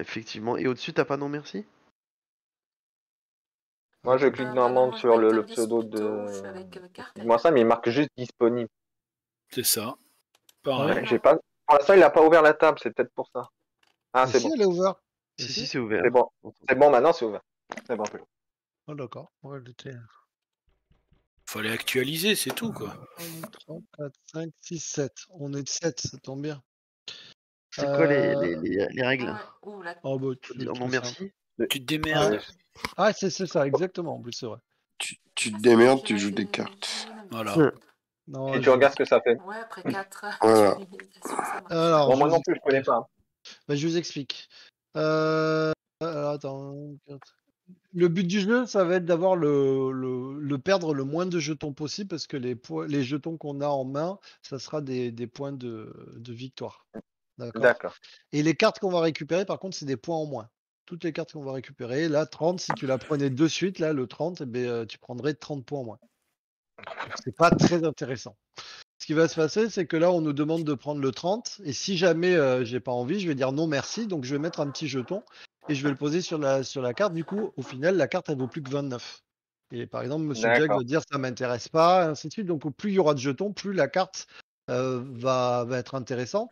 Effectivement. Et au-dessus, t'as pas non merci? Moi, je clique normalement moi, je sur vois une le table pseudo dispo de. avec carte et Moi, ça, carte. mais il marque juste disponible. C'est ça. Ah ouais. Pareil. Ouais, j'ai pas. Pour l'instant, il a pas ouvert la table, c'est peut-être pour ça. Ah, Mais c'est si, bon. elle est ouverte. Si, Si. c'est ouvert. C'est bon. C'est bon, maintenant, c'est ouvert. C'est bon. Oh, d'accord. Ouais, elle était. Fallait actualiser, c'est tout, quoi. 1, 2, 3, 4, 5, 6, 7. On est de 7, ça tombe bien. C'est quoi les règles? Ouais. Ouh, la... Oh, bah, Faut dire non c'est simple. merci? Tu te démerdes. Ah, c'est ça, exactement. En plus, c'est vrai. Tu Ah, te c'est démerdes, vrai tu qu'il joues m'a des fait- cartes. Voilà. Non, Et tu regardes ce que ça fait. Ouais, après 4 Voilà. actualisations, ça marche. Alors, Bon, moi non plus, je connais pas. Bah, je vous explique. Alors, attends. Le but du jeu, ça va être d'avoir le perdre le moins de jetons possible parce que les jetons qu'on a en main, ça sera des points de victoire. D'accord. D'accord. Et les cartes qu'on va récupérer, par contre, c'est des points en moins. Toutes les cartes qu'on va récupérer, là, 30, si tu la prenais de suite, là, le 30, eh ben, tu prendrais 30 points en moins. Donc, c'est pas très intéressant. Ce qui va se passer, c'est que là, on nous demande de prendre le 30. Et si jamais j'ai pas envie, je vais dire non merci. Donc, je vais mettre un petit jeton et je vais le poser sur la carte. Du coup, au final, la carte, elle vaut plus que 29. Et par exemple, Monsieur Jack D'accord. va dire ça m'intéresse pas, ainsi de suite. Donc, plus il y aura de jetons, plus la carte va être intéressante.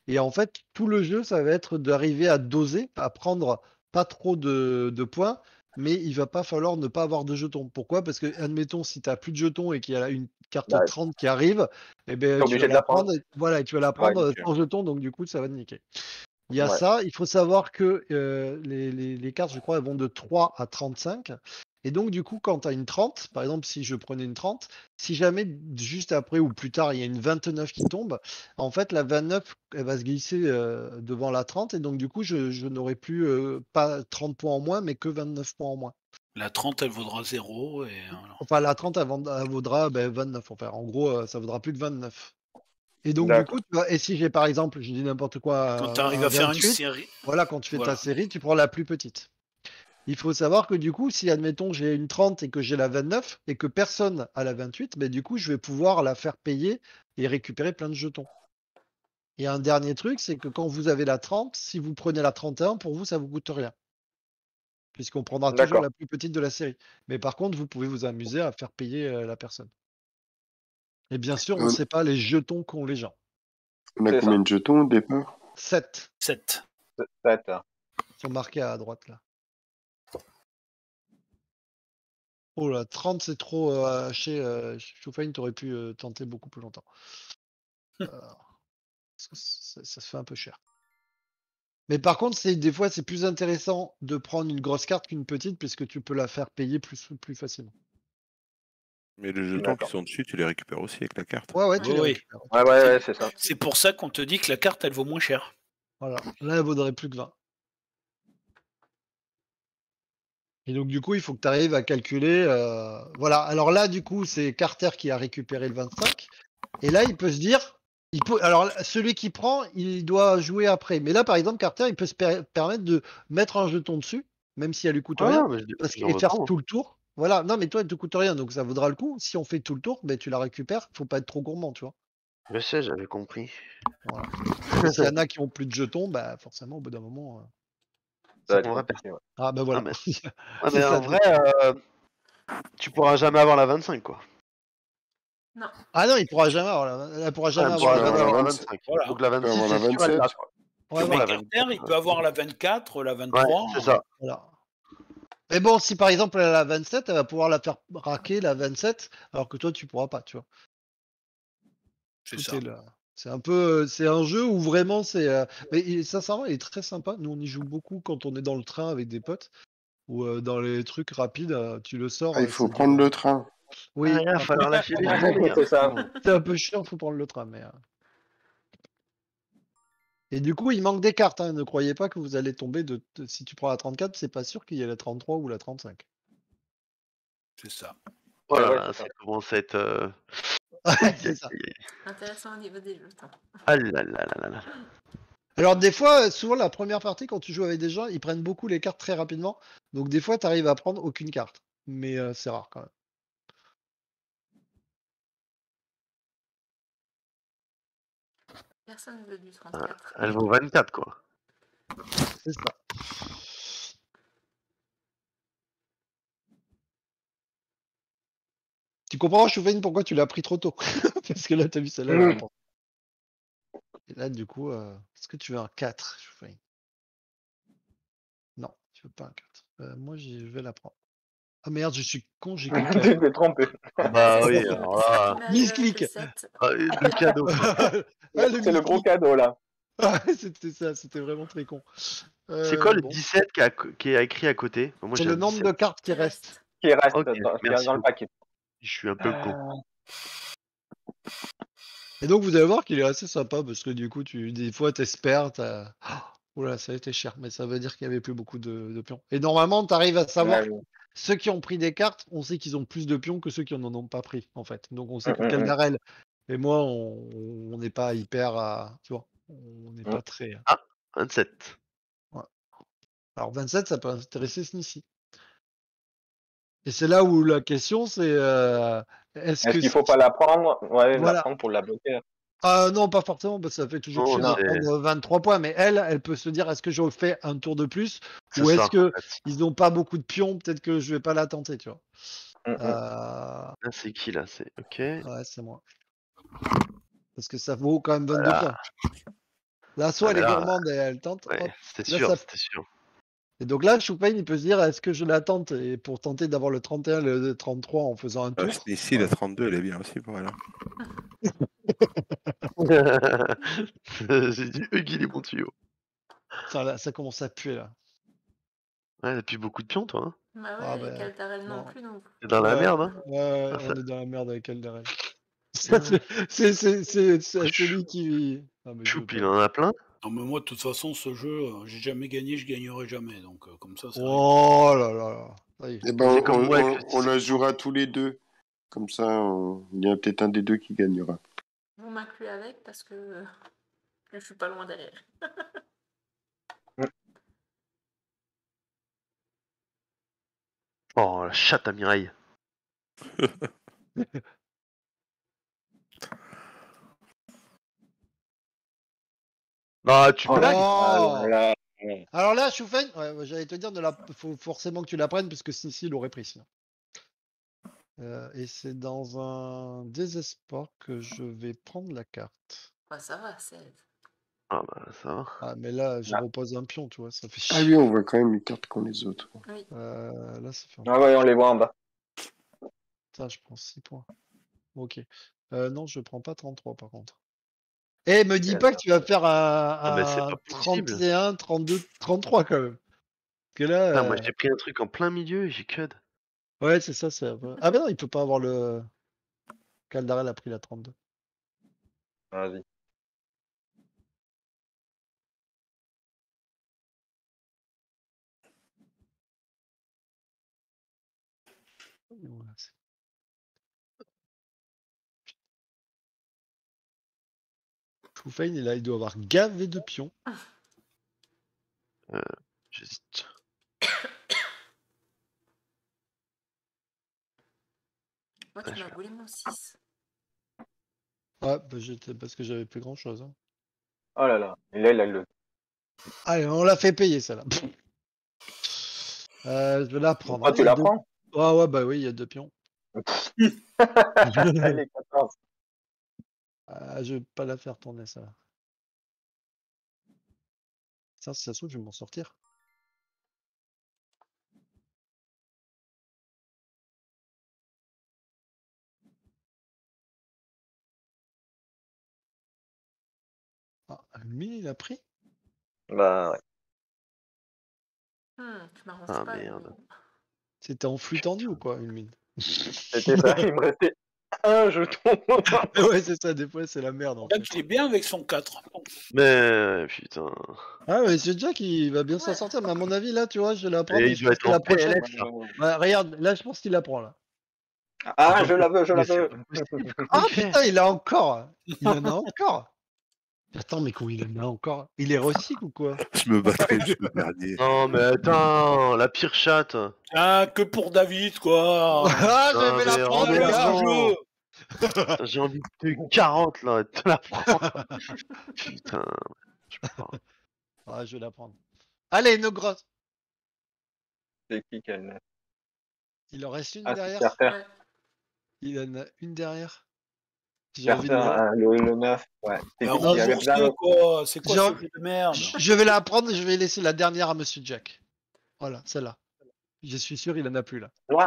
Et en fait, tout le jeu, ça va être d'arriver à doser, à prendre pas trop de points, mais il va pas falloir ne pas avoir de jetons. Pourquoi? Parce que, admettons, si tu n'as plus de jetons et qu'il y a une carte Ouais. 30 qui arrive, eh ben, T'es tu obligé vas de la la prendre. prendre, voilà, et tu vas la Ouais, prendre nickel. sans jetons, donc du coup, ça va te niquer. Il y a Ouais. ça, il faut savoir que les cartes, je crois, elles vont de 3 à 35. Et donc, du coup, quand tu as une 30, par exemple, si je prenais une 30, si jamais juste après ou plus tard, il y a une 29 qui tombe, en fait, la 29, elle va se glisser devant la 30. Et donc, du coup, je n'aurai plus pas 30 points en moins, mais que 29 points en moins. La 30, elle vaudra 0. Et voilà. Enfin, la 30, elle vaudra 29. Enfin, en gros, ça vaudra plus que 29. Et donc, du D'accord. coup, tu vois, et si j'ai par exemple, je dis n'importe quoi, Quand tu arrives un à faire une 28, série. voilà, quand tu fais ta Voilà. série, tu prends la plus petite. Il faut savoir que du coup, si admettons j'ai une 30 et que j'ai la 29 et que personne a la 28, ben, du coup, je vais pouvoir la faire payer et récupérer plein de jetons. Et un dernier truc, c'est que quand vous avez la 30, si vous prenez la 31, pour vous, ça vous coûte rien. Puisqu'on prendra toujours D'accord. la plus petite de la série. Mais par contre, vous pouvez vous amuser à faire payer la personne. Et bien sûr, on ne On sait pas les jetons qu'ont les gens. on a C'est combien ça. de jetons au départ? 7 7. D'accord. sont marqués à droite là. Oh là, 30 c'est trop haché. Choufane, t'aurais pu tenter beaucoup plus longtemps. Parce que ça se fait un peu cher. Mais par contre, des fois, c'est plus intéressant de prendre une grosse carte qu'une petite, puisque tu peux la faire payer plus facilement. Mais les jetons qui D'accord. sont dessus, tu les récupères aussi avec la carte. Ouais, tu les Oui. récupères. Ouais, ouais, c'est ça. C'est pour ça qu'on te dit que la carte, elle vaut moins cher. Voilà. Là, elle vaudrait plus que 20. Et donc, du coup, il faut que tu arrives à calculer. Voilà. Alors là, du coup, c'est Carter qui a récupéré le 25. Et là, il peut se dire. Alors, celui qui prend, il doit jouer après. Mais là, par exemple, Carter, il peut se permettre de mettre un jeton dessus, même si elle lui coûte Ah rien, non, mais j'en et veux faire pas, moi. tout le tour. Voilà. Non, mais toi, elle te coûte rien, donc ça vaudra le coup. Si on fait tout le tour, ben, tu la récupères. Faut pas être trop gourmand, tu vois. Je sais, j'avais compris. Voilà. Mais s'il y en a qui ont plus de jetons, bah forcément, au bout d'un moment. Ça va être prendra compliqué, ouais. Ah, ben voilà. mais C'est mais ça. en vrai, tu pourras jamais avoir la 25, quoi. Non. Ah non, il pourra jamais avoir elle pourra jamais Elle avoir pourra la jamais 25. avoir la 27. 25. Voilà. Donc la Tu peux 26, avoir la c'est sûr, elle 27. l'a, quoi. Ouais, Mais voilà. Carter, il peut avoir la 24, la 23. Ouais, c'est ça. Voilà. Mais bon, si par exemple elle a la 27, elle va pouvoir la faire raquer la 27, alors que toi tu pourras pas, tu vois. C'est Tout ça. est là. C'est un peu, c'est un jeu où vraiment c'est. Mais sincèrement, il est très sympa. Nous, on y joue beaucoup quand on est dans le train avec des potes ou dans les trucs rapides. Tu le sors. Ah, il faut c'est prendre le train. Oui, Ah, il va falloir lâcher les jetons, les gars. C'est ça. c'est un peu chiant, faut prendre le train, mais. Et du coup, il manque des cartes. Hein. Ne croyez pas que vous allez tomber si tu prends la 34, c'est pas sûr qu'il y ait la 33 ou la 35. C'est ça. Oh là Ouais, là, c'est ça commence à être. C'est ça. Intéressant au niveau des jetons. Ah là là là là. Alors des fois, souvent la première partie, quand tu joues avec des gens, ils prennent beaucoup les cartes très rapidement. Donc des fois, tu arrives à prendre aucune carte. Mais c'est rare quand même. Personne ne veut du 34. Elle vaut 24, quoi. C'est ça. Tu comprends, Choufaine, pourquoi tu l'as pris trop tôt? Parce que là, t'as vu celle-là. Elle est importante. Et là, du coup, est-ce que tu veux un 4, Choufaine? Non, tu veux pas un 4. Moi, je vais la prendre. Ah merde, je suis con, j'ai cliqué. Tu t'es trompé. Bah oui, C'est alors là, l'image Misclick. preset. le cadeau. Ah, C'est le gros misclick. cadeau là. Ah, c'était ça, c'était vraiment très con. C'est quoi le Bon. 17 qui est écrit à côté? Moi, C'est j'ai le un nombre 17. de cartes qui Qui restent. reste. Qui reste Ok, dans merci dans le beaucoup. paquet. Je suis un peu con. Et donc, vous allez voir qu'il est assez sympa parce que du coup, des fois, t'espères, Oula, ça a été cher, mais ça veut dire qu'il y avait plus beaucoup de pions. Et normalement, tu arrives à savoir Ouais, ceux qui ont pris des cartes, on sait qu'ils ont plus de pions que ceux qui n'en ont pas pris, en fait. Donc, on sait que Mm. Kaldarel et moi, on n'est pas hyper, tu vois, on n'est pas très. Ah, 27. Ouais. Alors, 27, ça peut intéresser Snissi. Et c'est là où la question, c'est est-ce que Est-ce qu'il faut pas la prendre? Ouais, la Voilà. prendre pour la bloquer. Non, pas forcément, parce que ça fait toujours Non, chier de c'est prendre 23 points, mais elle peut se dire est-ce que je fais un tour de plus c'est ou ça. est-ce que en fait. ils n'ont pas beaucoup de pions, peut-être que je vais pas la tenter, tu vois. Mm. Là, c'est qui là? C'est ok. Ouais, c'est moi. Parce que ça vaut quand même 22 Voilà. pions. Là, soit Ah, elle mais est là, gourmande et elle tente. ouais, hop. c'était Là, sûr, ça- c'était sûr. Et donc là, Choupain, il peut se dire est-ce que je la tente et pour tenter d'avoir le 31, le 33 en faisant un tour. Ici, la 32, elle est bien aussi pour elle. J'ai dit Huggy les bons tuyaux. Enfin, là, ça commence à puer là. Ouais, t'as plus beaucoup de pions, toi. Hein. Bah Ah, ouais, bah, et Kaltarel non non. plus, donc. T'es dans la Ouais, merde. Hein. ouais, Ah, ça- on est dans la merde avec Eldarel. Ouais. C'est celui qui. Ah, mais je veux Choup, pas. il en a plein. Non, mais moi, de toute façon, ce jeu, j'ai jamais gagné, je gagnerai jamais. Donc, comme ça, c'est réglé. Oh là là là. Ça y est. Eh ben, C'est comme moi avec le on la 6. jouera tous les deux. Comme ça, il y a peut-être un des deux qui gagnera. Vous m'incluez avec parce que je suis pas loin derrière. Oh, la chatte à Mireille. Ah, tu Oh, blagues? Oh là. Alors là, Choufen, ouais, j'allais te dire, faut forcément que tu la prennes parce que Sissi l'aurait pris sinon. Et c'est dans un désespoir que je vais prendre la carte. Bah ça va, 16. Ah bah ça va. Ah, mais là, je Ah. repose un pion, tu vois, ça fait Ah chier. oui, on voit quand même les cartes qu'ont les autres. Oui. Là, ça fait un Ah ouais, on les voit en bas. Putain, je prends 6 points. Ok. Non, je prends pas 33 par contre. Eh, me dis pas que tu vas faire Ah, mais c'est un pas possible. 31, 32, 33 quand même. Parce que là, Putain, moi j'ai pris un truc en plein milieu et j'ai cud. ouais, c'est ça, c'est un peu. Ah, ben non, il peut pas avoir le. Caldarel a pris la 32. Vas-y. Voilà, Choufain, il doit avoir gavé de pions. J'hésite. Moi, tu m'as volé mon 6. Ouais, bah, parce que j'avais plus grand chose. Hein. Oh là là. Et là, il a le. Allez, on l'a fait payer, celle-là. Je vais la prendre. Ah, tu Il y a la deux- prends? Ah ouais, bah oui, il y a 2 pions. Allez, 14. Je vais pas la faire tourner, ça. Ça, si ça se trouve, je vais m'en sortir. Ah, lui, il a pris? Bah ouais. Tu m'arranges Ah, pas. merde. C'était en flux tendu ou quoi, une mine? C'était ça. Il me restait un jeton. Ouais, c'est ça, des fois, c'est la merde. En fait. Jack, il est bien avec son 4. Mais putain. Ah, mais c'est Jack qui va bien s'en Ouais. sortir, mais à mon avis, là, tu vois, je vais la prendre. Et Et il je doit pense être que en la prochaine. PLS là. Bah, regarde, là, je pense qu'il la prend, là. Ah, je la veux, je la Mais c'est veux. pas possible. Ah, Ok. putain, il a encore! Il en a encore! Attends, mais comment il en a encore? Il est recycle ou quoi? Je me battrai jusqu'au dernier. Non mais attends, la pire chatte. Ah, que pour David, quoi. Ah, je Non, vais la mais prendre, les en gars! avant. Putain, j'ai envie de 40 là, de te la prendre. Putain, je peux pas. Ah, je vais la prendre. Allez, une grosse. C'est qui a une... Il en reste une Ah, c'est derrière. Carter. Ouais. Il en a une derrière. J'ai envie Carter, de... hein, le 9. Ouais. C'est Mais qui il y avait plein remboursez, d'autres. quoi. C'est quoi Genre- ce jeu de merde? Je vais la prendre et je vais laisser la dernière à Monsieur Jack. Voilà, celle-là. Je suis sûr, il en a plus là. Ouais,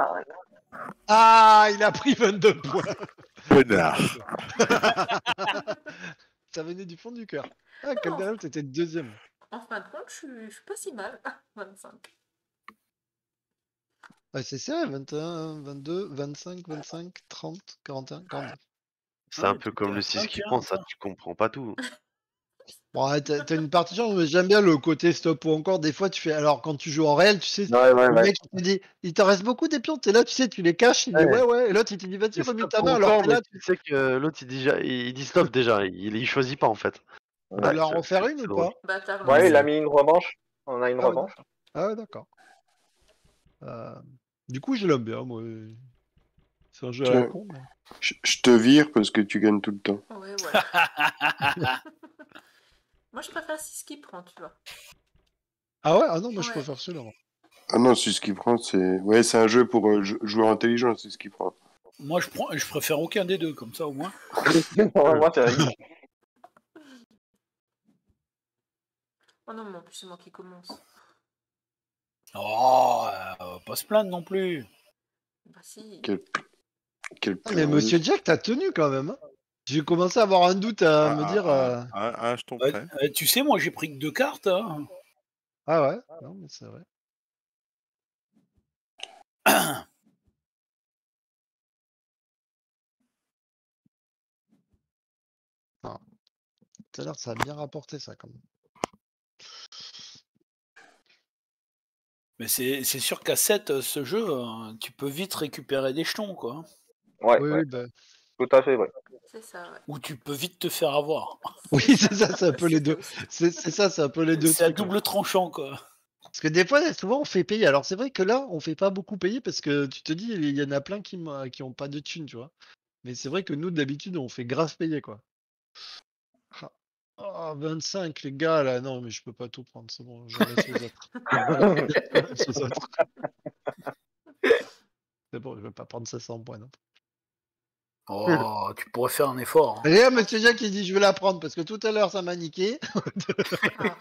Ah, il a pris 22 points. Connard. Ça venait du fond du cœur. Ah, Calderel, t'étais deuxième. En fin de compte, je suis pas si mal. 25. Ouais, c'est serré, 21, 22, 25, 25, 30, 41, 42. C'est un Ouais, peu t'es comme à le 6 qui 5, prend, ça, hein. tu comprends pas tout. Bon, ouais, t'as une partie chance, mais j'aime bien le côté stop ou encore. Des fois, tu fais. Alors, quand tu joues en réel, tu sais, le ouais. mec, il te dit, il t'en reste beaucoup des pions, t'es là, tu sais, tu les caches, il dit Ouais. ouais, et l'autre, il te dit, vas-y, C'est remets stop ta main, alors encore, t'es là, mais tu sais que l'autre il dit stop déjà, il choisit pas en fait. tu veux leur en faire une c'est ou drôle. pas? Bâtard. Ouais, il a lancé. mis une revanche. On a une Ah ouais, revanche. Ah ouais, d'accord. Du coup, je l'aime bien, moi. C'est un jeu à la Tiens. con. Mais... Je te vire parce que tu gagnes tout le temps. Ouais, voilà. Moi, je préfère 6 qui prend, tu vois. Ah ouais? Ah non, moi, je Ouais. préfère celui-là. moi. Ah non, c'est ce qu'il prend, c'est... Ouais, c'est un jeu pour joueur intelligent, c'est ce qu'il prend. Moi, je préfère aucun des deux, comme ça, au moins. Moi, c'est rigolo. Oh non, mais en plus, c'est moi qui commence. Oh, pas se plaindre non plus. Bah si. Quel Ah, mais plan. Monsieur Jack, t'as tenu quand même. Hein. J'ai commencé à avoir un doute à me dire. Je t'en prie. Tu sais, moi, j'ai pris que 2 cartes. Hein. Ah ouais? Non, mais c'est vrai. Ah. Tout à l'heure, ça a bien rapporté ça quand même. Mais c'est sûr qu'à 7, ce jeu, tu peux vite récupérer des jetons, quoi. Ouais, Oui, ouais. oui, bah... Tout à fait, ouais. C'est ça, ouais. Ou tu peux vite te faire avoir. oui, c'est ça, c'est un peu les C'est deux. aussi. C'est ça, c'est un peu les deux C'est à trucs. Ouais. double tranchant, quoi. Parce que des fois, souvent, on fait payer. Alors, c'est vrai que là, on fait pas beaucoup payer parce que tu te dis, il y en a plein qui ont pas de thunes, tu vois. Mais c'est vrai que nous, d'habitude, on fait grave payer, quoi. Ah. Oh, 25, les gars, là. Non, mais je peux pas tout prendre, c'est bon, je laisse aux autres. Je laisse aux autres. C'est bon, je vais pas prendre 500 points, non. Oh, tu pourrais faire un effort. Hein. Et là, Monsieur Jack, il dit, je vais la prendre parce que tout à l'heure, ça m'a niqué. Ah.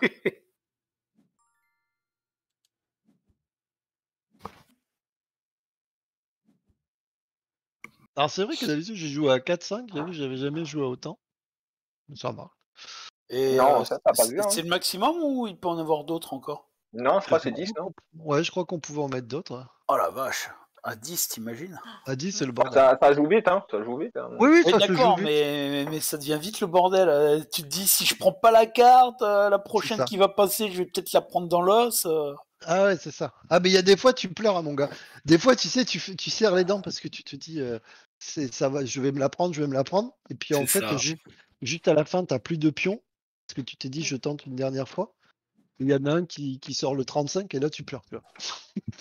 Alors, c'est vrai que d'habitude, j'ai joué à 4-5, j'ai vu, j'avais jamais joué à autant. Mais ça va. Et Non, ça, t'as pas vu, hein. c'est le maximum ou il peut en avoir d'autres encore? Non, je crois que c'est 10, non? Ouais, je crois qu'on pouvait en mettre d'autres. Oh la vache, à 10, t'imagines? À 10, c'est le bordel. Ça joue vite, hein. Ça joue vite. Hein. Oui, oui, Oui, ça se joue d'accord, vite. mais ça devient vite le bordel. Tu te dis, si je prends pas la carte, la prochaine ça. qui va passer, je vais peut-être la prendre dans l'os. Ah ouais, c'est ça. Ah, mais il y a des fois, tu pleures, hein, mon gars. Des fois, tu sais, tu serres les dents parce que tu te dis, ça va, je vais me la prendre, je vais me la prendre. Et puis, en C'est fait, ça. juste à la fin, t'as plus de pions parce que tu t'es dit, je tente une dernière fois. Il y en a un qui sort le 35 et là, tu pleures. Tu vois.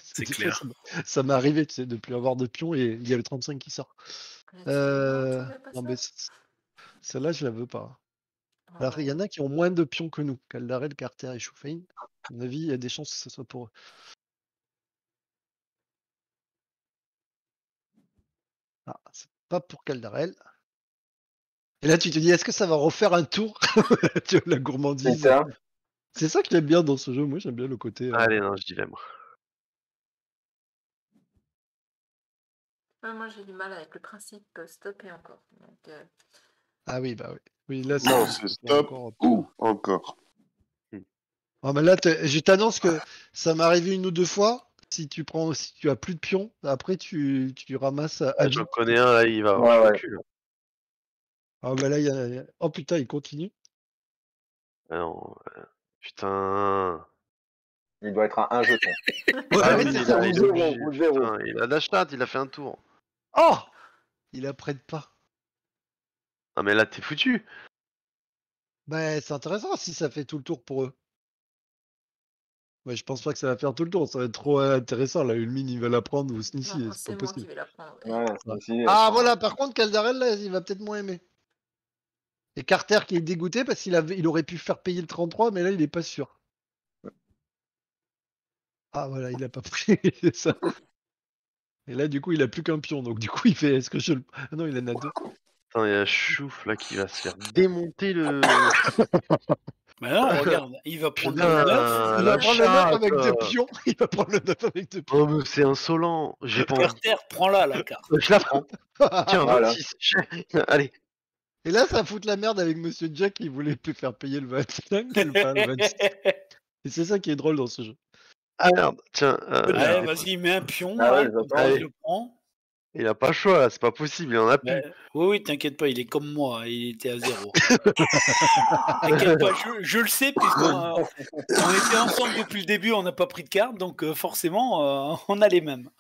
C'est Des fois, clair. ça m'est arrivé, tu sais, de plus avoir de pions et il y a le 35 qui sort. Tu veux pas Non, ça mais celle-là, je la veux pas. Oh. Alors, il y en a qui ont moins de pions que nous. Caldarel, Carter et Choufain. À mon avis, il y a des chances que ce soit pour eux. Ah, c'est pas pour Caldarel. Et là, tu te dis, est-ce que ça va refaire un tour? Tu vois, la gourmandise. C'est ça. C'est ça que j'aime bien dans ce jeu. Moi, j'aime bien le côté. Allez, non, je dis vais moi. Ouais, moi, j'ai du mal avec le principe stop et encore. Donc, Ah oui, bah oui. Oui, là, Non, c'est stop ou encore. Ah, mais là, je t'annonce que ça m'est arrivé une ou deux fois. Si tu as plus de pions, après tu ramasses à Ah, vite. j'en connais un, là, il va Ouais, avoir ouais. le cul. Ah bah là, oh putain, il continue. Ah non, putain. Il doit être à un jeton. Ah Ouais, oui, c'est il ça. a, il est zéro, obligé. ou zéro. Putain, il a de la chatte, il a fait un tour. Oh, il apprête pas. Ah mais là, t'es foutu. Bah, c'est intéressant si ça fait tout le tour pour eux. Ouais, je pense pas que ça va faire tout le tour. Ça va être trop intéressant. Là, Ulmine, il va la prendre ou Snissi. non, C'est c'est pas moi qui possible. vais la prendre. ouais. Ouais, Ouais. si, Ah, voilà. Par contre, Caldarel, là, il va peut-être moins aimer. Et Carter qui est dégoûté parce il aurait pu faire payer le 33, mais là, il est pas sûr. Ah voilà, il a pas pris, c'est ça. Et là, du coup, il a plus qu'un pion, donc du coup, il fait. Est-ce que je le. Ah non, il en a 2. Attends, il y a Chouf là qui va se faire démonter le. Mais non, regarde, il va prendre Putain, le 9. Il la va prendre le 9 chatte. avec 2 pions. Il va prendre le 9 avec 2 pions. Oh, mais c'est insolent. J'ai pas envie. Carter, prends-la la carte. Je la prends. Tiens, Voilà. 26. Allez. Et là, ça fout la merde avec Monsieur Jack qui voulait plus faire payer le 25 que le 26. Et c'est ça qui est drôle dans ce jeu. Ah merde. Tiens. Ouais, vas-y, mets un pion. Ah ouais, là, j'attends. comme ça, je le prends. Il a pas le choix là, c'est pas possible, il en a plus. Ouais. Oui, t'inquiète pas, il est comme moi, il était à 0. T'inquiète pas, je le sais, puisqu'on on était ensemble depuis le début, on n'a pas pris de carte, donc forcément, on a les mêmes.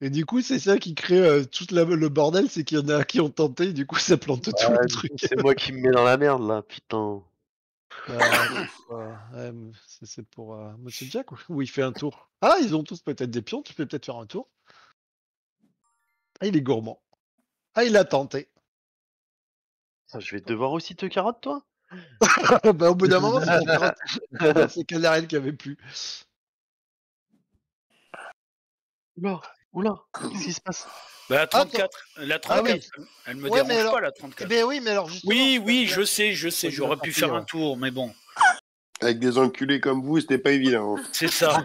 Et du coup, c'est ça qui crée tout le bordel, c'est qu'il y en a qui ont tenté, et du coup, ça plante tout le truc. C'est moi qui me mets dans la merde là, putain. Ouais, c'est pour Monsieur Jack où il fait un tour. Ah, ils ont tous peut-être des pions, tu peux peut-être faire un tour. Ah, il est gourmand. Ah, il a tenté. Ça, je vais devoir aussi te carotte toi. Bah, au bout d'un moment, c'est ton carotte. C'est Caldarel qui avait plus. Oula, qu'est-ce qui se passe? Bah, la 34, la 34 oui. elle me Ouais, mais dérange alors- pas, la Eh 34. ben oui, mais alors justement. Oui, je sais, j'aurais pu faire un Ouais. tour, mais bon, Avec des enculés comme vous, c'était pas évident. c'est ça.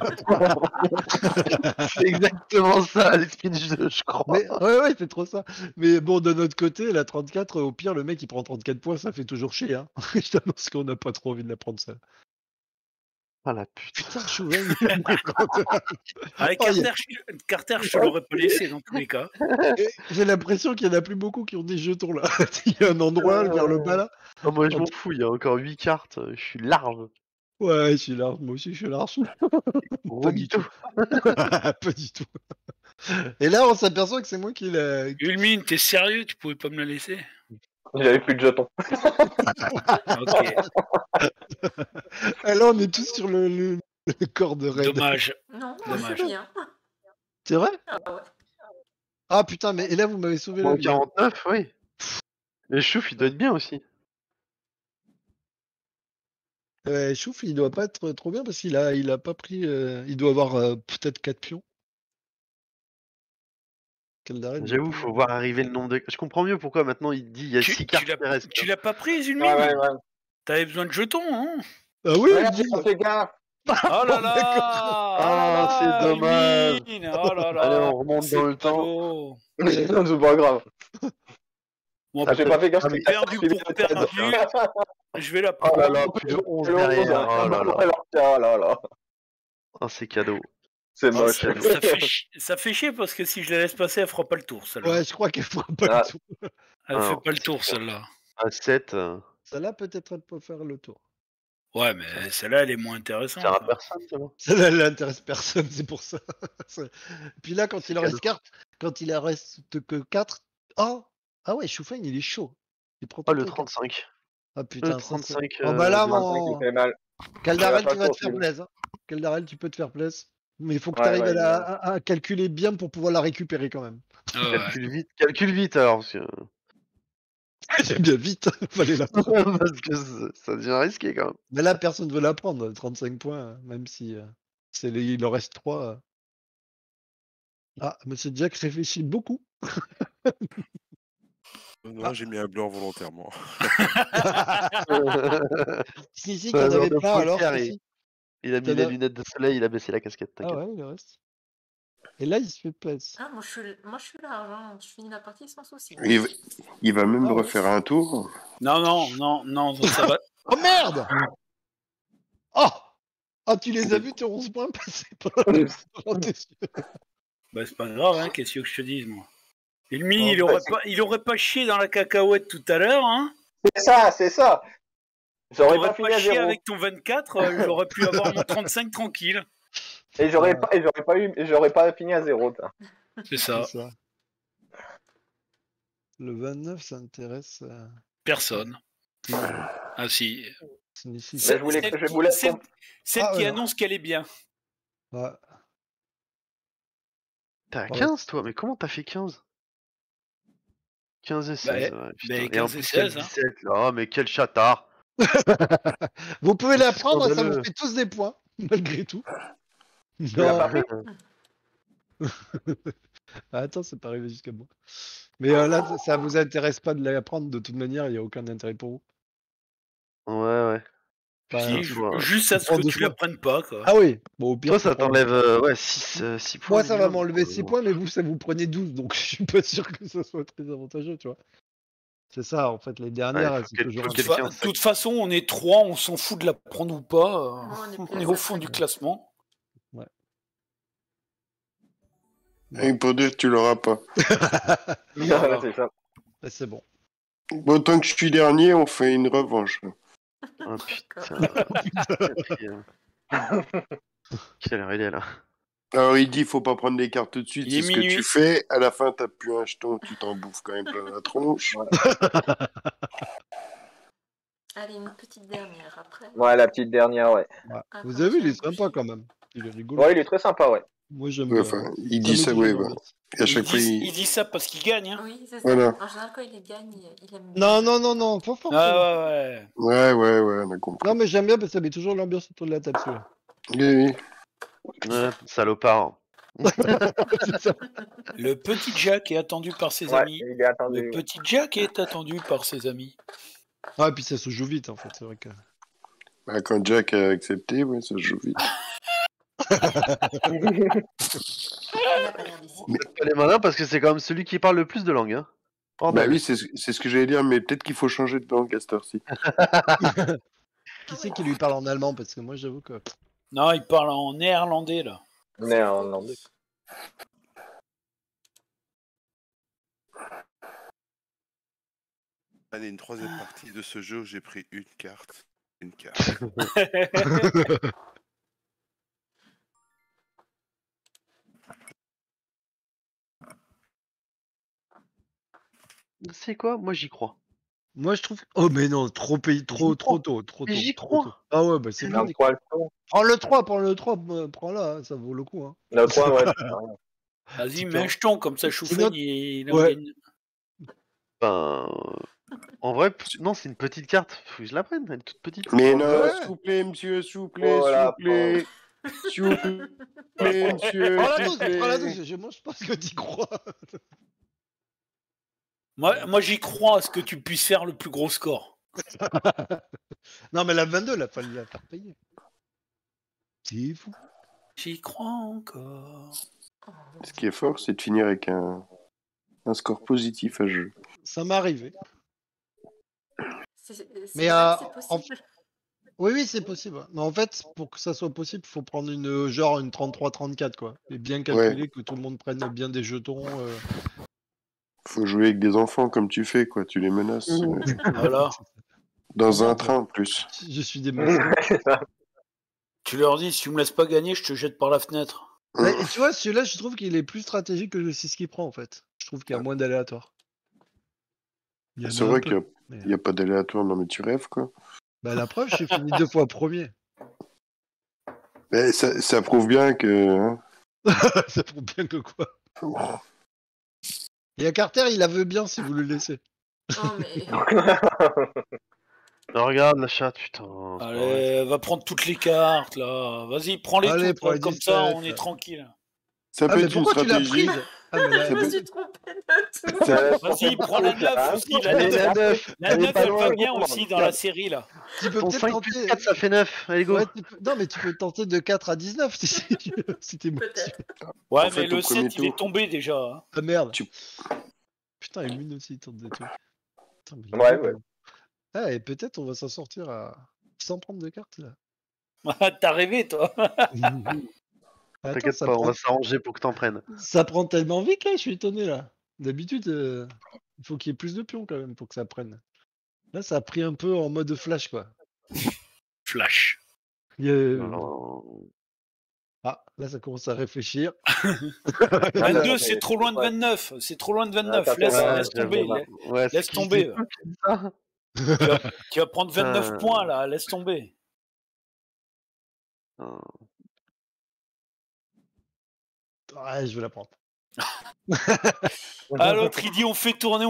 C'est exactement ça, l'esprit du jeu, je crois. Mais, ouais, c'est trop ça. Mais bon, de notre côté, la 34, au pire, le mec il prend 34 points, ça fait toujours chier. Hein. Je t'annonce qu'on n'a pas trop envie de la prendre ça. Ah la putain. Putain, Chouven. Avec Oh, Carter, je te l'aurais pas laissé dans tous les cas. J'ai l'impression qu'il y en a plus beaucoup qui ont des jetons là. Il y a un endroit vers le bas là. Oh, moi je m'en fous, il y a encore 8 cartes, je suis large. Ouais, je suis large. Moi aussi, je suis large. Gros du mytho. Pas du tout. Et là, on s'aperçoit que c'est moi qui l'a. Ulmine, t'es sérieux? Tu pouvais pas me la laisser? J'avais plus de jetons. Ok, Ah, là, on est tous sur le corps de raid. dommage. Non, Dommage. c'est bien. C'est vrai? Ah ouais. Ah putain, mais et là, vous m'avez sauvé la Bon, vie. 49, oui. Et Chouf, il doit être bien aussi. Chouf, il doit pas être trop bien parce qu'il a pas pris. Il doit avoir peut-être 4 pions. Keldarel, J'avoue, faut voir arriver le nombre de. Je comprends mieux pourquoi maintenant il dit il y a 6 cartes qui restent. Tu l'as pas prise, Ulmine? Ouais. T'avais besoin de jetons, hein? Ah oui, Regarde, dis- on fait gaffe. Oh là là! Ah, c'est dommage. Ulmine, oh là là! Allez, on remonte c'est dans le temps. salaud. C'est pas grave. Bon, Ah, j'ai pas fait gaffe. Ah, mais perdu pour perdu. Je vais la Oh là prendre. là, plus de 11 Le derrière. 11, Oh là là. Oh là là. Ah, c'est cadeau. C'est Oh, moche. ça fait chier parce que si je la laisse passer, elle fera pas le tour, celle-là. Ouais, je crois qu'elle fera pas Ah. le tour. Elle Alors, fait pas le tour, celle-là. À 7, Celle-là, peut-être, elle peut faire le tour. Ouais, mais celle-là, elle est moins intéressante. ça sert à hein. personne, ça va. Celle-là, elle n'intéresse personne, c'est pour ça. Puis là, quand il en cadeau. reste 4, quand il en reste que 4. Oh! Ah ouais, Choufain, il est chaud. Il prend Oh, tout le le 35. Ah putain, Le ça, 35. c'est- Oh bah là, du- mon. Ça fait mal. Caldarel, pas tu vas le te faire tour, plaisir. Caldarel, tu peux te faire plaisir. Mais il faut que Ouais, tu arrives ouais, à calculer bien pour pouvoir la récupérer quand même. Ah ouais. Calcule vite alors, parce que, C'est bien vite, fallait la prendre. parce que ça devient risqué quand même. Mais là, personne ne veut la prendre, 35 points, même si il en reste 3. Ah, Monsieur Jack réfléchit beaucoup. Non, j'ai mis un blanc volontairement. Si, C'est qu'il y un en joueur avait de plein alors. poker, si. Il a mis T'en les as- lunettes de soleil, il a baissé la casquette, Ah t'inquiète. ouais, il en reste. Et là, il se fait plaisir. Ah, moi je suis large, hein. Je finis la partie sans souci. Il va même Ah ouais. refaire un tour. Non, ça va. Oh merde! Oh! Ah, tu les as vus, tes 11 points passer par devant tes yeux. Bah, c'est pas grave, hein, qu'est-ce que je te dise, moi. Ulmi, Oh, il aurait pas chié dans la cacahuète tout à l'heure, hein. C'est ça. J'aurais T'aurais pas fini pas à chié 0. avec ton 24, j'aurais pu avoir mon 35 tranquille. Et j'aurais pas fini à 0. C'est ça. C'est ça. Le 29, ça intéresse. Personne. Ah si. C'est ici. Mais je voulais Celle Ah, qui ouais. annonce qu'elle est bien. Ouais. T'es à Ouais. 15 toi, mais comment t'as fait 15? 15 et 16, ouais, putain. bah, Et en 15 et plus, il y a le 16, hein. 17 là, oh, mais quel chatard! Vous pouvez la C'est prendre, ça vous scandaleux. fait tous des points, malgré tout. l'as pas pris Attends, c'est pas arrivé jusqu'à moi. Mais là, ça vous intéresse pas de la prendre de toute manière, il n'y a aucun intérêt pour vous. Ouais. Bah, Si, tu vois, juste à ce prends que deux tu fois. la prennes pas, quoi. Ah oui, bon, au pire. Toi, tu ça prends- t'enlève 6 points. Moi, ça va minimum. m'enlever 6 points, mais vous, ça vous prenez 12, donc je suis pas sûr que ce soit très avantageux, tu vois. C'est ça, en fait, les dernières, Ouais, faut c'est quel- toujours faut un quel- peu- quelqu'un, De toute façon, on est 3, on s'en fout de la prendre ou pas. on est On plus est à au ça fond près. du classement. Et pour dire que tu l'auras pas. Voilà. C'est ça. Bah, c'est bon. Bon, tant que je suis dernier, on fait une revanche. Oh putain. D'accord. Quelle heure il est là? Alors il dit faut pas prendre les cartes tout de suite, Il c'est est ce que minuit. tu fais. À la fin, t'as plus un jeton, tu t'en bouffes quand même plein la tronche. Allez, une petite dernière après. Ouais, la petite dernière, ouais. Ouais. Après, Vous avez vu, il est je vais sympa bouger. quand même. Il est rigolo. Ouais, il est très sympa, ouais. Moi, j'aime Ouais, bien. enfin, il Ça dit met ça, du ouais, jeu dans ouais. l'ambiance. Et à chaque fois, Il dit ça parce qu'il gagne. Hein. Oui, c'est ça. Voilà. En général, quand il gagne, il aime bien. Non, pas forcément. Ah ouais. Ouais, on a compris. Non, mais j'aime bien parce que ça met toujours l'ambiance autour de la table, celui-là. Oui. Ouais, salopard. C'est ça. Le petit Jack est attendu par ses Ouais, amis. il est attendu. Le petit Jack est attendu par ses amis. Ah, et puis ça se joue vite, en fait, c'est vrai que. Bah, quand Jack a accepté, ouais, ça se joue vite. Il n'a pas l'air d'ici. Faites pas les malins parce que c'est quand même celui qui parle le plus de langues. Hein. Oh, Bah oui, c'est ce que j'allais dire, mais peut-être qu'il faut changer de langue à cette heure-ci. Qui c'est qui lui parle en allemand? Parce que moi, j'avoue que. Non, il parle en néerlandais là. Néerlandais. Allez, une troisième partie de ce jeu où j'ai pris une carte. Une carte. C'est quoi? Moi j'y crois. Moi, je trouve. Oh, mais non, trop tôt, trop tôt. Mais j'y trop crois. tôt. Ah ouais, bah c'est bien. 23 le tour. Prends le 3, prends-la, hein, ça vaut le coup. Hein. Le 3, ouais. Vas-y, Super. mets un jeton, comme ça Choufeigne, Sinon- il en Ouais. gagne. Ben, en vrai, non, c'est une petite carte. Faut que je la prenne, elle est toute petite. Mais non, Ouais. s'il vous plaît, monsieur, s'il vous plaît, Voilà, s'il vous plaît. S'il vous plaît, monsieur. Prends la s'il vous 12, plaît. prends la 12. Moi, je pense que t'y crois. Moi j'y crois à ce que tu puisses faire le plus gros score. Non, mais la 22, il a fallu la faire payer. C'est fou. J'y crois encore. Ce qui est fort, c'est de finir avec un score positif à ce jeu. Ça m'est arrivé. C'est Mais, vrai que c'est en- possible. Oui, c'est possible. Mais en fait, pour que ça soit possible, il faut prendre une 33-34, quoi. Et bien calculer que tout le monde prenne bien des jetons. Faut jouer avec des enfants comme tu fais, quoi. Tu les menaces. Voilà. Dans un train, en plus. Je suis démonté. Tu leur dis, si tu me laisses pas gagner, je te jette par la fenêtre. Mais, et tu vois, celui-là, je trouve qu'il est plus stratégique que le 6 qu'il prend, en fait. Je trouve qu'il y a moins d'aléatoires. Il y en C'est a un vrai peu, qu'il mais- n'y a pas d'aléatoire. Non, mais tu rêves, quoi. Bah, la preuve, j'ai fini 2 fois premier. Mais ça prouve bien que... hein. Ça prouve bien que quoi. Et à Carter, il la veut bien si vous le laissez. Oh, mais Oh, regarde la chatte, putain. c'est pas vrai. Allez, va prendre toutes les cartes là. Vas-y, prends-les Allez, toutes, prends les comme 17. ça on est tranquille. Ça Ah, peut mais être une pourquoi tu l'as stratégie. prise? Ah, mais là, je me suis trompée de tout. Vas-y, prends la 9 aussi. La Allez, 9, la 9. la Elle est 9 pas elle loin. va bien aussi dans la série là. tu peux Ton peut-être 5 plus tenter. 4, ça fait 9. Allez, go. Ouais, non, mais tu peux tenter de 4 à 19 si t'es bon. Peut-être. Ouais, En fait, mais au le premier 7 il est tour- tombé déjà. Hein. Ah merde. Tu- Putain, et Lune aussi, il tente des trucs. Putain, mais il est Ouais, bon, ouais. quand même. Ah, et peut-être on va s'en sortir sans prendre de cartes là. T'as rêvé toi. Attends, T'inquiète ça pas, on prend- va s'arranger pour que t'en prennes. Ça prend tellement vite là, je suis étonné là. D'habitude, il faut qu'il y ait plus de pions quand même pour que ça prenne. Là, ça a pris un peu en mode flash quoi. Flash. Il y a- Alors, Ah, là, ça commence à réfléchir. 22 c'est trop loin de 29. C'est trop loin de 29. Ah, Laisse, ouais, laisse tomber. ouais, c'est Laisse qui tomber. dit tout qui dit ça. Tu vas prendre 29 points là. Laisse tomber. Ouais, je vais la prendre. Ah, l'autre il dit on fait tourner,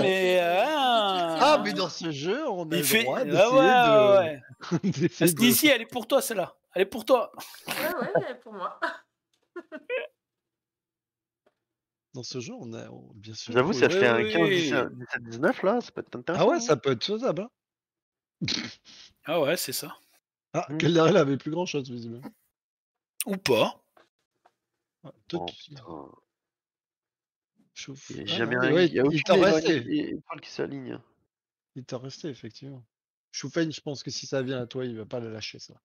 mais. Ah, mais dans ce jeu, on a Il le fait. droit Ah d'essayer ouais, de... ouais. d'essayer de- Ici, elle est pour toi celle-là. Elle est pour toi. Ouais, pour moi. Dans ce jeu, bien sûr. J'avoue, si elle oui, fait un oui. 15, 17, 19, là, ça peut être intéressant. Ah ouais, ça peut être faisable. Hein. Ah ouais, c'est ça. Ah, Mm. Caldera avait plus grand chose, visiblement. Ou pas. Ouais, toi, Oh, tu- putain. chauffe. Il n'y a Ah jamais non, un... ouais, il y a il aucune t'en restait. étoile qui s'aligne. Il t'en restait, effectivement. Choufain, je pense que si ça vient à toi, il va pas la lâcher, ça.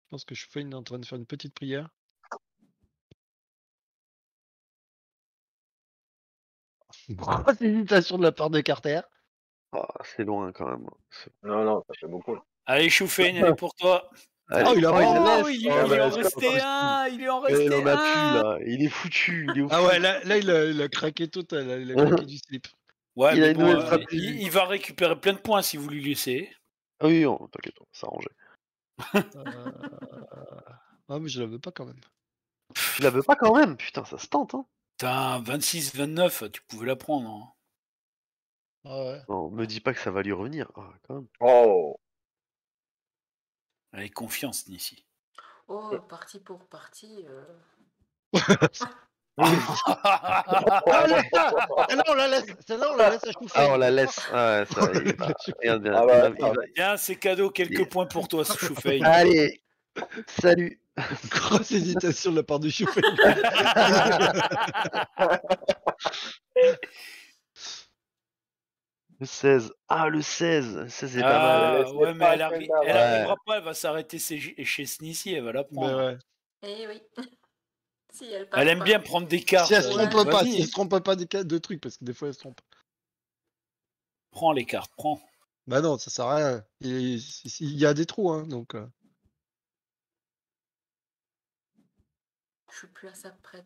Je pense que Choufain est en train de faire une petite prière. Grosse hésitation de la part de Carter. Ah, c'est loin quand même. Non, ça fait beaucoup. Là. Allez, Choufain, elle est pour toi. Oh, il a pas Oh, laisse. il lui Oh, en bah, restait un. Il lui en Il restait en a plus un. là, il est foutu, il est au Ah fond. ouais, là il a craqué total, là, il a craqué du slip. Ouais, Il a mais une bon, nouvelle stratégie. il va récupérer plein de points si vous lui laissez. Ah oui, t'inquiète, ça arrangé. Ah, mais je la veux pas quand même. Tu la veux pas quand même? Putain, ça se tente, hein. Putain, 26-29, tu pouvais la prendre. Hein. Ah ouais. Non, me dis pas que ça va lui revenir. Ah, quand même. Oh. Allez, confiance, Nissi. Oh, partie pour partie. Ah non, on la laisse. Celle-là, on la laisse à Choufain. Ah, on la laisse. Ah, ouais, ça, il va. Regarde, Ah bah, il va- Tiens, c'est cadeau, quelques points pour toi, ce Choufain. Allez, salut. Grosse hésitation de la part de Choufain. Le 16. Ah, le 16. Le 16 est pas mal. Ah, laisse ouais, mais pas elle, celle-là, elle ouais. arrivera pas, elle va s'arrêter chez Snissi, elle va la Mais prendre. ouais. Eh oui. Si elle passe Elle aime pas. bien prendre des cartes. Si elle se trompe vas-y, pas, si elle se trompe pas de trucs, parce que des fois elle se trompe. Prends les cartes, prends. Bah non, ça sert à rien. Il y a des trous, hein, donc. Je suis plus à ça près.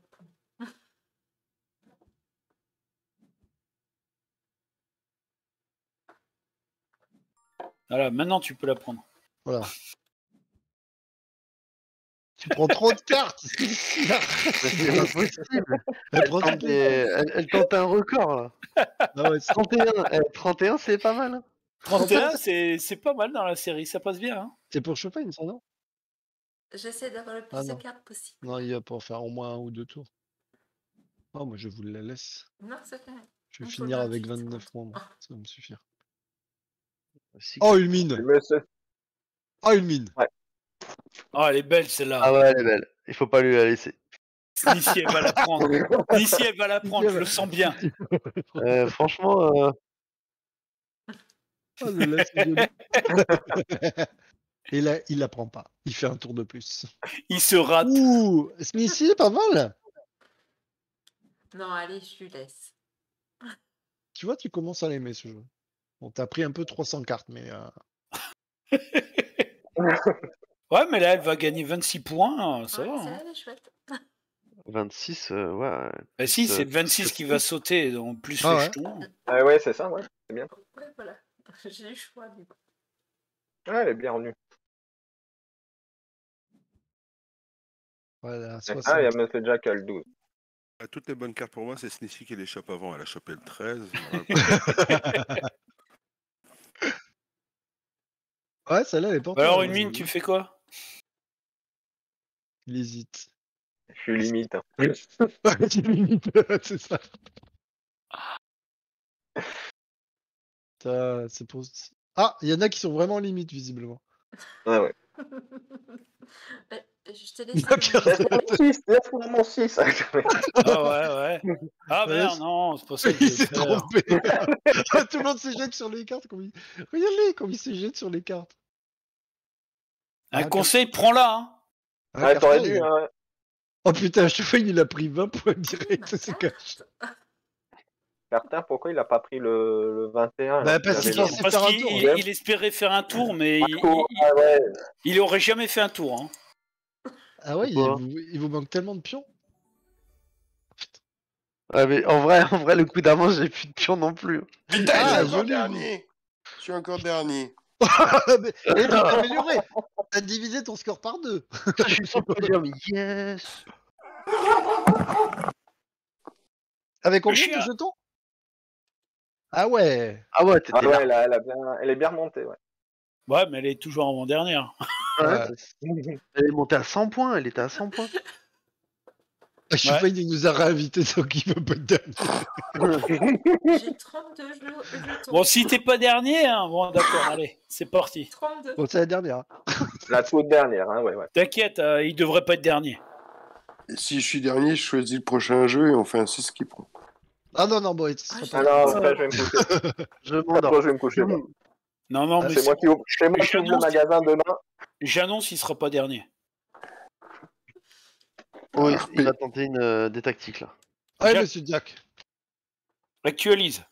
Voilà, maintenant tu peux la prendre. Voilà. Tu prends trop de cartes. Mais c'est pas possible. Elle prend toutes les- Elle tente un record là. Ah ouais, c'est- 31, 31 c'est pas mal. Hein. 31, c'est pas mal dans la série, ça passe bien. Hein. c'est pour Chopin, ça, non? J'essaie d'avoir le plus Ah de non. cartes possible. Non, il va pas en faire au moins un ou deux tours. Oh, moi je vous la laisse. Non, c'est fait. Je vais Il faut finir le avec 28, 29 c'est points, bon. moi. Ça va me suffire. Si- Oh, une mine. Mais c'est- Oh, une mine. Oh, elle est belle celle-là. Ah ouais, elle est belle. Il faut pas lui la laisser. Nissi, elle va la prendre. Nissi, elle va la prendre, je le sens bien. Franchement, Oh, le laisse joli. Et là, il la prend pas. Il fait un tour de plus. Il se rate. Ouh, Smithy, pas mal. Non, allez, je lui laisse. Tu vois, tu commences à l'aimer ce jeu. Bon, t'as pris un peu 300 cartes, mais Ouais, mais là, elle va gagner 26 points, ça Ouais, va. c'est Hein. elle est chouette. 26, ouais. Bah si, Ça- c'est le 26 qui va sauter, donc plus Ah les ouais. jetons. Ah ouais, c'est ça, ouais. C'est bien. Ouais, voilà. J'ai eu le choix du coup. Ouais, elle est bien revenue. voilà, Ah, 60. il y a Monsieur Jack à le 12. Ah, toutes les bonnes cartes pour moi, c'est Snissi qui les chope avant. Elle a chopé le 13. Ouais, celle-là, elle est pas Alors, mal, une hein. mine, tu fais quoi? Il hésite. Je suis limite. Hein. Tu limites, c'est ça. C'est pour... Ah, il y en a qui sont vraiment limite, visiblement. Ouais, ouais. Je t'ai laissé. Laisse-moi mon 6. Ah ouais. Ah Ouais, merde, c'est- non, c'est pas ça que je Il voulais s'est faire. trompé. Ah, tout le monde se jette sur les cartes. Regardez comme il se jette sur les cartes. Un Ah, conseil, prends-la. Hein. Ah, Ouais, t'aurais Carter, dû. Hein. Oh putain, Choufain, il a pris 20 points direct. C'est cash. Carter, pourquoi il a pas pris le 21 Bah, alors parce qu'il qu'il avait pensait le- Parce faire un qu'il tour, il espérait faire un tour, mais Ah ouais. il aurait jamais fait un tour. Hein. Ah ouais, Pourquoi il vous manque tellement de pions. Ah, mais en vrai, le coup d'avant, j'ai plus de pion non plus. Putain, Ah, je suis encore joli. dernier. Je suis encore dernier. Mais t'as amélioré. T'as divisé ton score par 2. Je suis sur le podium, yes. Avec combien chien. de jetons? Ah ouais. Ah ouais, t'étais Ah là. ouais, elle est bien remontée, ouais. Ouais, mais elle est toujours avant-dernière. Ouais, elle est montée à 100 points, elle était à 100 points. Choufin, il nous a réinvité, donc il veut pas être dernier. J'ai 32 jetons. Bon, si t'es pas dernier, hein, bon, d'accord, allez, c'est parti. 32. Bon, c'est la dernière. Hein. La toute dernière, hein, ouais. T'inquiète, il devrait pas être dernier. Et si je suis dernier, je choisis le prochain jeu et on fait un 6 qui prend. Ah non, bon, Ah non, ça, je vais me coucher. Je Après, m'endors. je vais me coucher. moi. Non, mais C'est moi qui ouvre le j'annonce- magasin demain. J'annonce, il sera pas dernier. Oui, Ah, il va tenter des tactiques là. Allez, Jack. monsieur Jack. Actualise.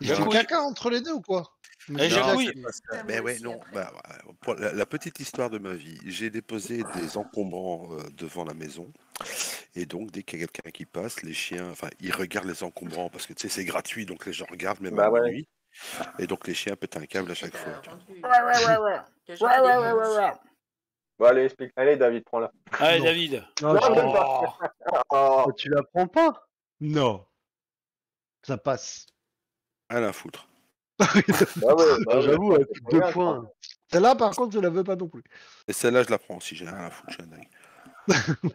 Il Jack, fait oui. caca entre les deux ou quoi? Eh, Jack, Non, oui. c'est pas ça. Ah, Mais moi ouais, aussi, non. après. Bah, pour la petite histoire de ma vie, j'ai déposé des encombrants devant la maison. Et donc, dès qu'il y a quelqu'un qui passe, les chiens, enfin, ils regardent les encombrants parce que tu sais, c'est gratuit, donc les gens regardent même Bah à ouais. minuit. Et donc, les chiens pètent un câble à chaque fois. tu vois. Ouais. Bon, allez, explique. Allez, David, prends-la. Allez, Non. David. Non, Non, je- même pas. Oh, Oh, tu la prends pas? non. Ça passe. Rien à foutre. bah ouais, bah ouais, J'avoue, c'est avec trop 2 bien, points. Celle-là, par contre, je la veux pas non plus. Et celle-là, je la prends aussi, j'ai rien à foutre, je suis un dingue.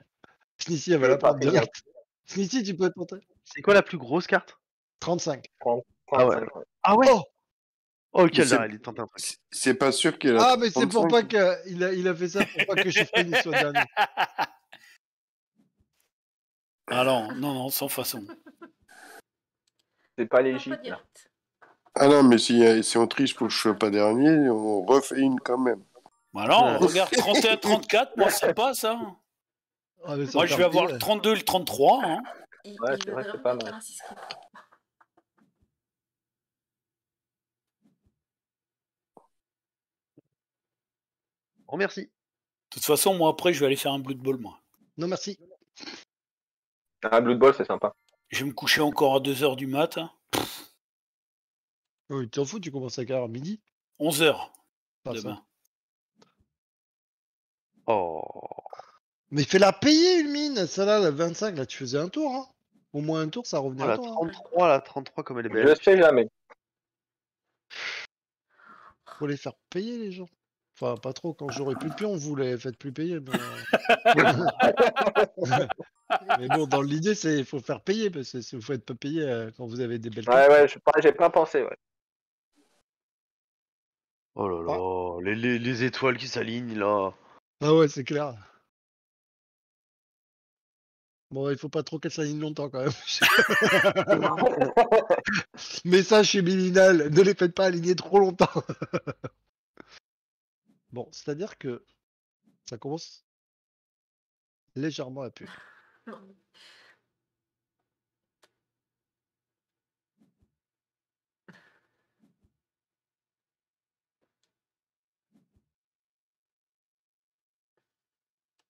Snissi, elle va Je la veux pas prendre finir. direct. Snissi, tu peux tenter. C'est quoi la plus grosse carte? 35. 35, ouais. Ah ouais? Oh, Oh, Mais quel c'est- là, il tente un truc. C'est pas sûr qu'il a ah, mais c'est pour 35. pas que. Il a fait ça pour pas que Choufin il soit dernier. Ah non, sans façon. C'est pas Non, légitime. pas direct. Ah non, mais si on triche pour que je sois pas dernier, on refait une quand même. Bah non, Ouais. regarde, 31-34, moi ça passe. Hein. Ah, mais ça Moi va je vais faire avoir payer. le 32 et le 33. Hein. Il, Ouais, il c'est veut vrai que c'est vraiment pas mettre mal. un 6 qui prend. Oh, merci. De toute façon, moi après je vais aller faire un Blood Bowl, moi. Non, merci. Un Blood Bowl, c'est sympa. Je vais me coucher encore à 2h du mat. Hein. Oui, tu t'en fous, tu commences à quelle heure? Midi? 11h Pas ça. demain. Oh. Mais fais-la payer une mine, celle-là, la 25, là, tu faisais un tour, hein. Au moins un tour, ça revenait Oh, à la toi. Hein. 33, la 33 comme elle est Je belle. sais jamais. Faut les faire payer, les gens. Enfin, pas trop, quand j'aurai plus de pions, vous les faites plus payer. Mais, mais bon, dans l'idée, il faut faire payer, parce que si vous faites pas payer quand vous avez des belles Ouais, cartes. ouais, j'ai pas pensé, ouais. Oh là là, les étoiles qui s'alignent là. Ah ouais, c'est clair. Bon, il faut pas trop qu'elle s'aligne longtemps quand même. Message chez Bilinal, ne les faites pas aligner trop longtemps. Bon, c'est-à-dire que ça commence légèrement à puer. Non.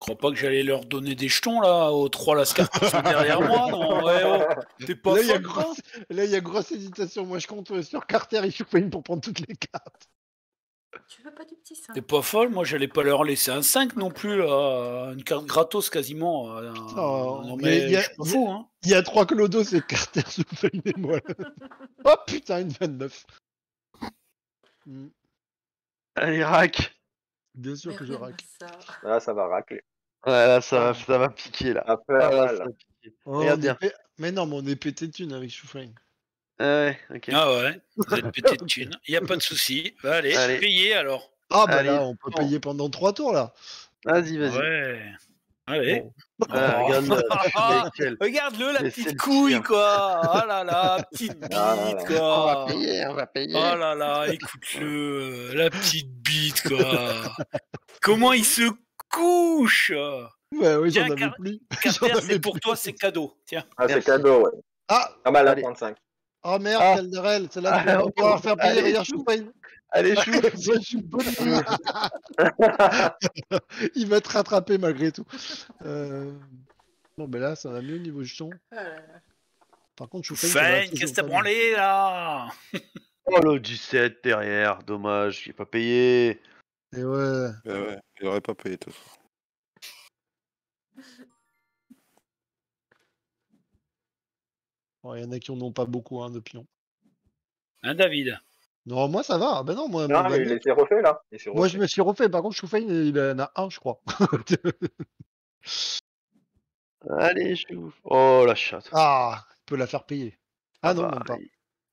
Je crois pas que j'allais leur donner des jetons là aux 3 lascars qui sont derrière moi. Non, ouais, oh. T'es pas Là, il y a folle, toi là, il y a grosse hésitation. Moi, je compte sur Carter et Choufin pour prendre toutes les cartes. Tu veux pas du petit 5? T'es pas folle, moi j'allais pas leur laisser un 5 non plus, là. Une carte gratos quasiment. Oh, non il mais y a- je suis pas fou, hein. Il y a 3 clodos, c'est Carter, Choufin et moi. Oh putain, une 29. Allez, rack. Bien sûr Mais que je regarde rack. ça. Là, ça va racler. Ouais, là, ça va piquer là. Ça fait Ah, là, mal, ça là. va piquer. Oh, Regarde on bien. est pé- Mais non, mais on est pété de thunes avec Choufin. Ouais, ok. Ah ouais, vous êtes pété de thunes. Y a pas de souci. Bah, allez, Allez. payez alors. Ah bah Allez, là, on peut bon. payer pendant 3 tours là. Vas-y, vas-y. Ouais. Allez. Bon. Ah, Oh. regarde, quel. Regarde-le, la Mais petite c'est le couille, pire. quoi. Oh là là, petite bite, Ah là là. On va quoi. payer, on va payer. Oh là là, écoute-le, la petite bite, quoi. Comment il se couche. Ouais, oui, Tiens, j'en avais plus. Carter, J'en c'est avais pour plus. toi, c'est cadeau. Tiens. Ah, c'est Merci. cadeau, ouais. Ah, Pas mal à Allez. 35. oh merde, Ah. Calderel, celle-là, tu Ah, vas pas oh, pouvoir faire payer, allez, regarde chou. Choufin. Allez, chou. Ça, je suis bonne nuit. Il va te rattraper malgré tout. Bon, ben là, ça va mieux au niveau jeton. Oh là là. Par contre, Choufin, ça va Enfin, qu'est-ce que t'as pas bien. branlé, là? Oh, le 17 derrière. Dommage, il est pas payé. Et ouais. Ouais, il aurait pas payé tout ça. Bon, il y en a qui en ont pas beaucoup, hein, de pions. Hein, David? Non, moi ça va. Ah ben non, moi, Non, mon mais Vanille- il s'est refait là. Il s'est moi refait. je me suis refait. Par contre, Choufeigne, il en a un, je crois. Allez, chou. Oh la chatte. Ah, il peut la faire payer. Ah non, bah, même pas.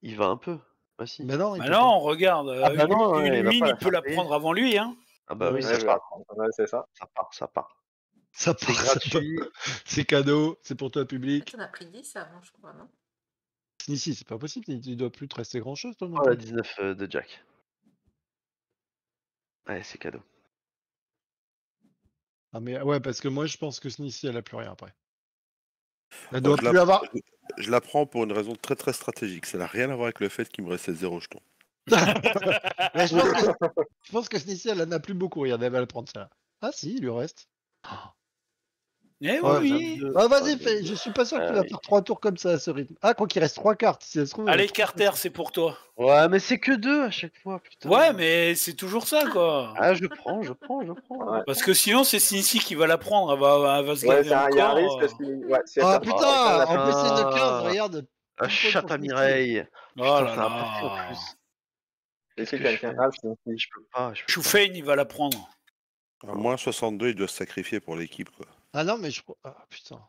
il va un peu. Bah si. Mais non, il Bah peut non, regarde, Ah bah non, ouais, une il va mine, pas la il peut la faire payer. prendre avant lui, hein. Ah bah oui, Ouais, ça je vais la part. prendre. Ouais, c'est ça. Ça part, ça part. Ça C'est part, ça gratuit. part. C'est cadeau, c'est pour toi public. Tu en as pris 10 avant, je crois, non? Ici, c'est pas possible, il doit plus te rester grand chose, toi non Oh la plus. 19 de Jack. Ouais, c'est cadeau. Ah mais ouais, parce que moi je pense que Snissi, elle a plus rien après. Elle Bon, doit plus avoir. je la prends pour une raison très très stratégique. Ça n'a rien à voir avec le fait qu'il me restait 0 jetons. Mais je pense que Snissi, elle en a plus beaucoup. Regardez, elle va le prendre ça. Ah si, il lui reste. Eh Ouais, oui. Ah vas-y, fais. Je suis pas sûr que tu vas faire 3 tours comme ça à ce rythme. Ah, quoi qu'il reste 3 cartes, si ça se trouve. Allez, Carter, c'est pour toi. Ouais, mais c'est que 2 à chaque fois, putain. Ouais, mais c'est toujours ça, quoi. Ah, je prends. Ouais. Parce que sinon, c'est Snissi qui va la prendre. Elle va se Ouais, gaver il y a un encore. risque. Si elle Ah tape putain, pas, en plus c'est une Ah. 15, regarde. Ah, chatte à Mireille. Oh Putain, là ça va passer en là. plus. Et si que quelqu'un je a, c'est Je peux pas. Choufeigne, il va la prendre. À moins 62, il doit se sacrifier pour l'équipe, quoi. Ah non, mais je crois. Ah putain.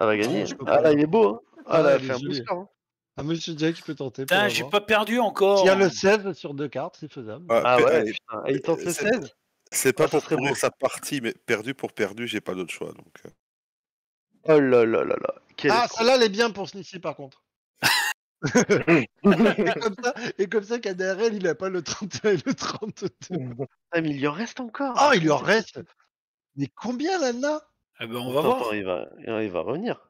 Elle va gagner. je peux Ah pas. là, il est beau. Hein. Ah là, Ah, elle il fait est un beau joli. score. Hein. Ah, monsieur Jack, il peut tenter. pour Putain, j'ai avoir. pas perdu encore. Tire le 16 sur 2 cartes, c'est faisable. Ah ouais, allez, putain. Et il tente le c'est- 16. C'est pas Ah, ça pour serait pourrir beau. sa partie, mais perdu pour perdu, j'ai pas d'autre choix. Donc, Oh là là là là. Quel Ah, escroc. celle-là, elle est bien pour Snissi par contre. et comme ça, KDRL, il a pas le 31 et le 32. Ah, mais il lui en reste encore. Oh, il lui en reste. Mais combien là-dedans? Eh ben, on va Attends, voir. il va revenir.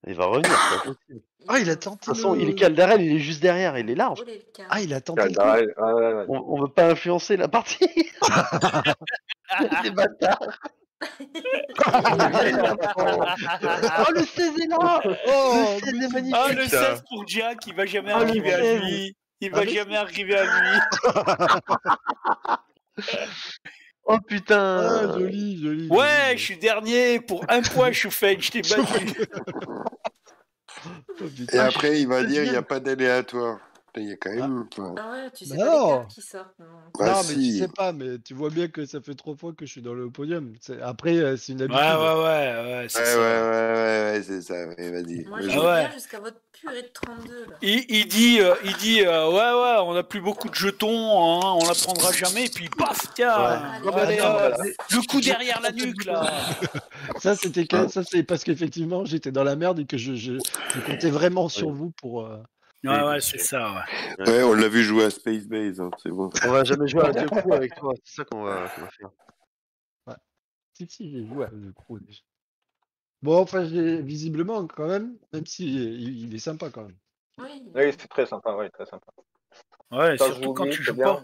Il va revenir, c'est pas possible. Ah, il a De tenté. toute façon, le- il est Caldarel, il est juste derrière, il est large. Où est le cas? Ah, il a tenté. le coup. Ouais. On veut pas influencer la partie. Des bâtards. Oh, le 16 est là. Oh, Le 16 est Ah, magnifique. le Putain. 16 pour Jack, il va jamais Ah, le arriver à 16. lui. Il Ah, va mais- jamais arriver à lui. Oh Ah, putain. joli, joli. Ouais, joli. je suis dernier pour un point, Choufeigne, je t'ai battu. Oh, Et putain. après, il va c'est dire il n'y a bien. pas d'aléatoire. Il y a quand même. enfin, Ah ouais, tu sais Bah pas les non. cartes qui sortent, non. bah Non, mais tu si. sais pas, mais tu vois bien que ça fait 3 fois que je suis dans le podium. Après, c'est une Ouais, habitude. ouais, c'est Ouais, ça. ouais, c'est ça. Ouais, vas-y. Moi, vas-y. je Ah vais ouais. bien jusqu'à votre purée de 32, là. Il dit, ouais, on a plus beaucoup de jetons, hein, on la prendra jamais, et puis paf, tiens, Ouais. allez, Ah, non, le coup derrière la nuque, là. Ça, c'était ça, c'est parce qu'effectivement, j'étais dans la merde et que je comptais vraiment sur vous pour. Ouais, c'est ça, ouais. Ouais, on l'a vu jouer à Space Base, hein, c'est bon. On va jamais jouer à 2 coups avec toi, c'est ça qu'on va faire. Si, j'ai joué à le gros déjà. Bon, enfin, visiblement, quand même si il est sympa quand même. Oui. Oui, c'est très sympa, ouais, très sympa. Ouais, Ça, surtout je quand vous tu dis, joues c'est pas.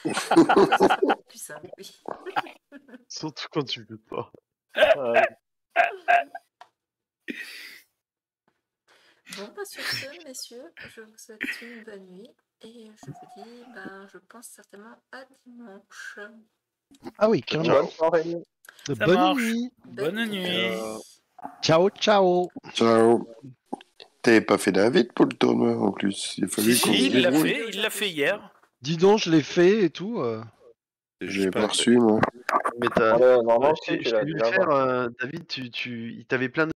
Ça sera peut-être plus simple, oui. Surtout quand tu veux pas. Bon, bah, sur ce, messieurs, je vous souhaite une bonne nuit. Et je vous dis, ben, je pense certainement à dimanche. Ah oui, carrément. Bonne soirée. Ça Bonne marche. nuit. Bonne nuit. Ciao, ciao. Ciao. T'avais pas fait d'invite pour le tournoi en plus. Il a fallu Si, qu'on se il débrouille. l'a fait hier. Dis donc, je l'ai fait et tout. J'ai pas reçu, moi. Mais t'as. Normalement, Je t'ai si, tu l'as vu dû le faire, l'avoir. David, il t'avait plein de